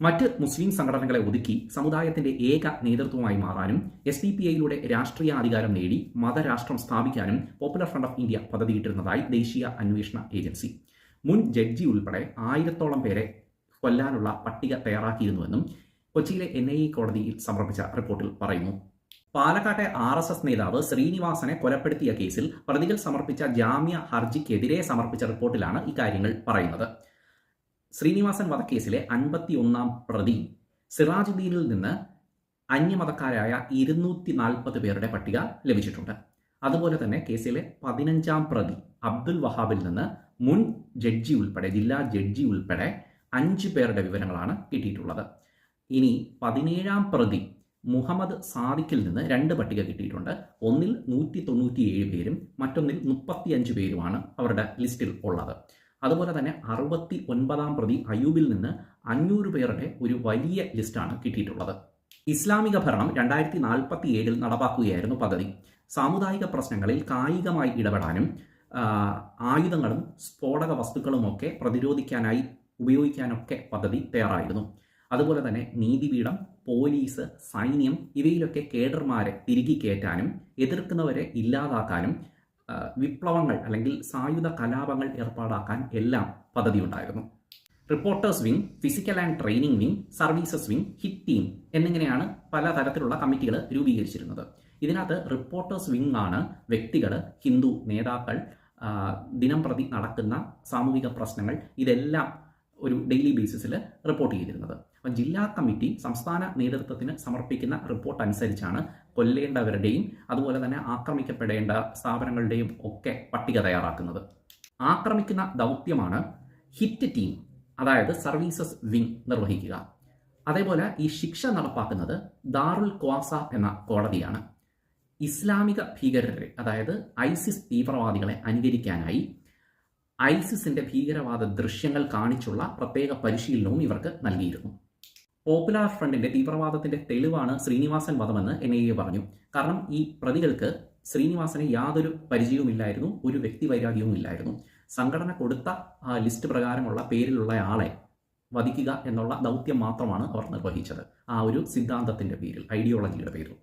മറ്റ് മുസ്ലിം സംഘടനകളെ ഒതുക്കി സമുദായത്തിന്റെ ഏക നേതൃത്വമായി മാറാനും SDPIയിലൂടെ രാഷ്ട്രീയാധികാരം നേടി മതരാഷ്ട്രം സ്ഥാപിക്കാനും പോപ്പുലർ ഫ്രണ്ട് ഓഫ് ഇന്ത്യ പദ്ധതിയിട്ടിരുന്നതായി ദേശീയ അന്വേഷണ ഏജൻസി. മുൻ ജഡ്ജി ഉൾപ്പെടെ 1000-ഓളം പേരെ കൊല്ലാനുള്ള പട്ടിക തയ്യാറാക്കിയിരുന്നുവെന്നും കൊച്ചിയിലെ NIA കോടതിയിൽ സമർപ്പിച്ച റിപ്പോർട്ടിൽ പറയുന്നു. പാലക്കാട്ടെ RSS നേതാവ് ശ്രീനിവാസനെ കൊലപ്പെടുത്തിയ കേസിൽ പ്രതികൾ സമർപ്പിച്ച ജാമ്യ ഹർജിക്കെതിരെ സമർപ്പിച്ച റിപ്പോർട്ടിലാണ് ഇക്കാര്യങ്ങൾ പറയുന്നത്. ശ്രീനിവാസൻ വധക്കേസിലെ 51-ാം പ്രതി സിറാജുദ്ദീനിൽ നിന്ന് അന്യമതക്കാരായ 240 പേരുടെ പട്ടിക ലഭിച്ചിട്ടുണ്ട്. അതുപോലെ തന്നെ കേസിലെ 15-ാം പ്രതി അബ്ദുൽ വഹാബിൽ നിന്ന് മുൻ ജഡ്ജി ഉൾപ്പെടെ ജില്ലാ ജഡ്ജി ഉൾപ്പെടെ 5 പേരുടെ വിവരങ്ങളാണ് കിട്ടിയിട്ടുള്ളത്. ഇനി 17-ാം പ്രതി മുഹമ്മദ് സാദിഖിൽ നിന്ന് 2 പട്ടിക കിട്ടിയിട്ടുണ്ട്. ഒന്നിൽ 197 പേരും മറ്റൊന്നിൽ 35 പേരുമാണ് അവരുടെ ലിസ്റ്റിൽ ഉള്ളത്. അതുപോലെ തന്നെ 69-ാം പ്രതി അയൂബിൽ നിന്ന് 500 പേരുടെ ഒരു വലിയ ലിസ്റ്റാണ് കിട്ടിയിട്ടുള്ളത്. ഇസ്ലാമിക ഭരണം 2047 നടപ്പാക്കുകയായിരുന്നു പദ്ധതി. സാമുദായിക പ്രശ്നങ്ങളിൽ കായികമായി ഇടപെടാനും ആയുധങ്ങളും സ്ഫോടക വസ്തുക്കളുമൊക്കെ പ്രതിരോധിക്കാനായി ഉപയോഗിക്കാനൊക്കെ പദ്ധതി തയ്യാറായിരുന്നു. അതുപോലെ തന്നെ നീതിപീഠം, പോലീസ്, സൈന്യം ഇവയിലൊക്കെ കേഡർമാരെ തിരികെ കയറ്റാനും എതിർക്കുന്നവരെ ഇല്ലാതാക്കാനും വിപ്ലവങ്ങൾ അല്ലെങ്കിൽ സായുധ കലാപങ്ങൾ ഏർപ്പാടാക്കാൻ എല്ലാം പദ്ധതി ഉണ്ടായിരുന്നു. Reporters wing, physical and training wing, services wing, hit team എന്നിങ്ങനെയാണ് പല തരത്തിലുള്ള കമ്മിറ്റികൾ രൂപീകരിച്ചിരുന്നത്. ഇതിനകത്ത് റിപ്പോർട്ടേഴ്സ് വിങ് ആണ് വ്യക്തികൾ, ഹിന്ദു നേതാക്കൾ, ദിനം പ്രതി നടക്കുന്ന സാമൂഹിക പ്രശ്നങ്ങൾ ഇതെല്ലാം ഒരു ഡെയിലി ബേസിസിൽ റിപ്പോർട്ട് ചെയ്തിരുന്നത്. അപ്പം ജില്ലാ കമ്മിറ്റി സംസ്ഥാന നേതൃത്വത്തിന് സമർപ്പിക്കുന്ന റിപ്പോർട്ട് അനുസരിച്ചാണ് കൊല്ലേണ്ടവരുടെയും അതുപോലെ തന്നെ ആക്രമിക്കപ്പെടേണ്ട സ്ഥാപനങ്ങളുടെയും ഒക്കെ പട്ടിക തയ്യാറാക്കുന്നത്. ആക്രമിക്കുന്ന ദൗത്യമാണ് ഹിറ്റ് ടീം, അതായത് സർവീസസ് വിങ് നിർവഹിക്കുക. അതേപോലെ ഈ ശിക്ഷ നടപ്പാക്കുന്നത് ദാറുൽ ഖ്വാസ എന്ന കോടതിയാണ്. ഇസ്ലാമിക ഭീകരരെ, അതായത് ഐസിസ് തീവ്രവാദികളെ അനുകരിക്കാനായി ഐസിസിന്റെ ഭീകരവാദ ദൃശ്യങ്ങൾ കാണിച്ചുള്ള പ്രത്യേക പരിശീലനവും ഇവർക്ക് നൽകിയിരുന്നു. പോപ്പുലർ ഫ്രണ്ടിന്റെ തീവ്രവാദത്തിന്റെ തെളിവാണ് ശ്രീനിവാസൻ വധമെന്ന് NIA പറഞ്ഞു. കാരണം ഈ പ്രതികൾക്ക് ശ്രീനിവാസന് യാതൊരു പരിചയവുമില്ലായിരുന്നു, ഒരു വ്യക്തിവൈരാഗ്യവും ഇല്ലായിരുന്നു. സംഘടന കൊടുത്ത ലിസ്റ്റ് പ്രകാരമുള്ള പേരിലുള്ള ആളെ വധിക്കുക എന്നുള്ള ദൗത്യം മാത്രമാണ് അവർ നിർവഹിച്ചത്, ആ ഒരു സിദ്ധാന്തത്തിന്റെ പേരിൽ, ഐഡിയോളജിയുടെ പേരിൽ.